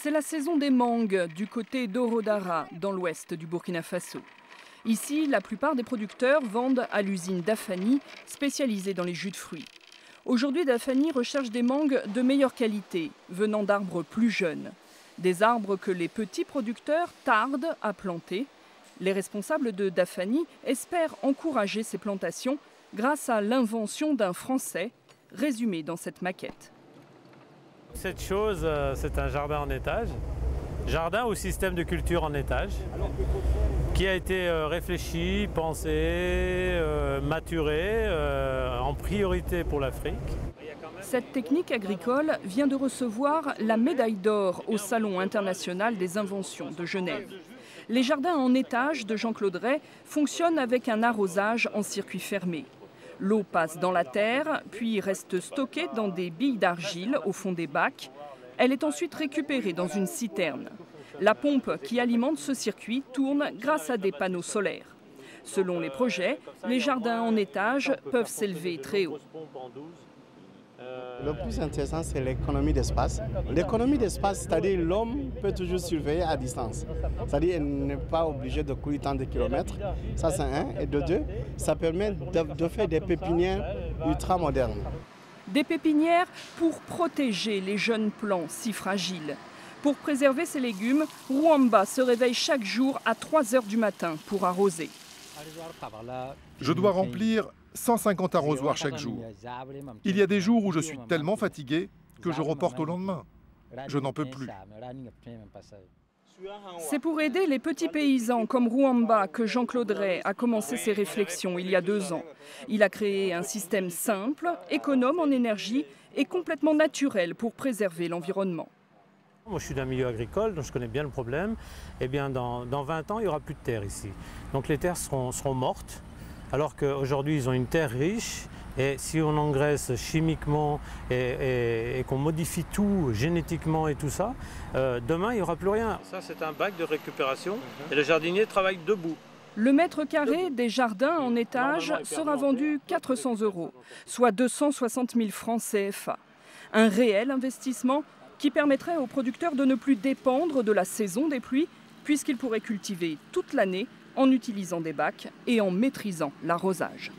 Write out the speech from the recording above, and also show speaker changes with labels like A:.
A: C'est la saison des mangues du côté d'Orodara, dans l'ouest du Burkina Faso. Ici, la plupart des producteurs vendent à l'usine Dafani, spécialisée dans les jus de fruits. Aujourd'hui, Dafani recherche des mangues de meilleure qualité, venant d'arbres plus jeunes. Des arbres que les petits producteurs tardent à planter. Les responsables de Dafani espèrent encourager ces plantations grâce à l'invention d'un Français, résumé dans cette maquette.
B: Cette chose, c'est un jardin en étage, jardin ou système de culture en étage, qui a été réfléchi, pensé, maturé en priorité pour l'Afrique.
A: Cette technique agricole vient de recevoir la médaille d'or au Salon international des inventions de Genève. Les jardins en étage de Jean-Claude Ray fonctionnent avec un arrosage en circuit fermé. L'eau passe dans la terre, puis reste stockée dans des billes d'argile au fond des bacs. Elle est ensuite récupérée dans une citerne. La pompe qui alimente ce circuit tourne grâce à des panneaux solaires. Selon les projets, les jardins en étage peuvent s'élever très haut.
C: Le plus intéressant, c'est l'économie d'espace. L'économie d'espace, c'est-à-dire l'homme peut toujours surveiller à distance. C'est-à-dire qu'il n'est pas obligé de courir tant de kilomètres. Ça, c'est un. Et de deux, ça permet de faire des pépinières ultra modernes.
A: Des pépinières pour protéger les jeunes plants si fragiles. Pour préserver ces légumes, Rouamba se réveille chaque jour à 3 h du matin pour arroser.
D: Je dois remplir 150 arrosoirs chaque jour. Il y a des jours où je suis tellement fatigué que je reporte au lendemain. Je n'en peux plus.
A: C'est pour aider les petits paysans comme Rouamba que Jean-Claude Ray a commencé ses réflexions il y a 2 ans. Il a créé un système simple, économe en énergie et complètement naturel pour préserver l'environnement.
B: Moi, je suis d'un milieu agricole, donc je connais bien le problème. Eh bien, dans 20 ans, il n'y aura plus de terre ici. Donc les terres seront mortes. Alors qu'aujourd'hui, ils ont une terre riche et si on engraisse chimiquement et qu'on modifie tout génétiquement et tout ça, demain, il n'y aura plus rien. Ça, c'est un bac de récupération et le jardinier travaille debout.
A: Le mètre carré des jardins en étage sera vendu 400 €, soit 260 000 francs CFA. Un réel investissement qui permettrait aux producteurs de ne plus dépendre de la saison des pluies, puisqu'ils pourraient cultiver toute l'année en utilisant des bacs et en maîtrisant l'arrosage.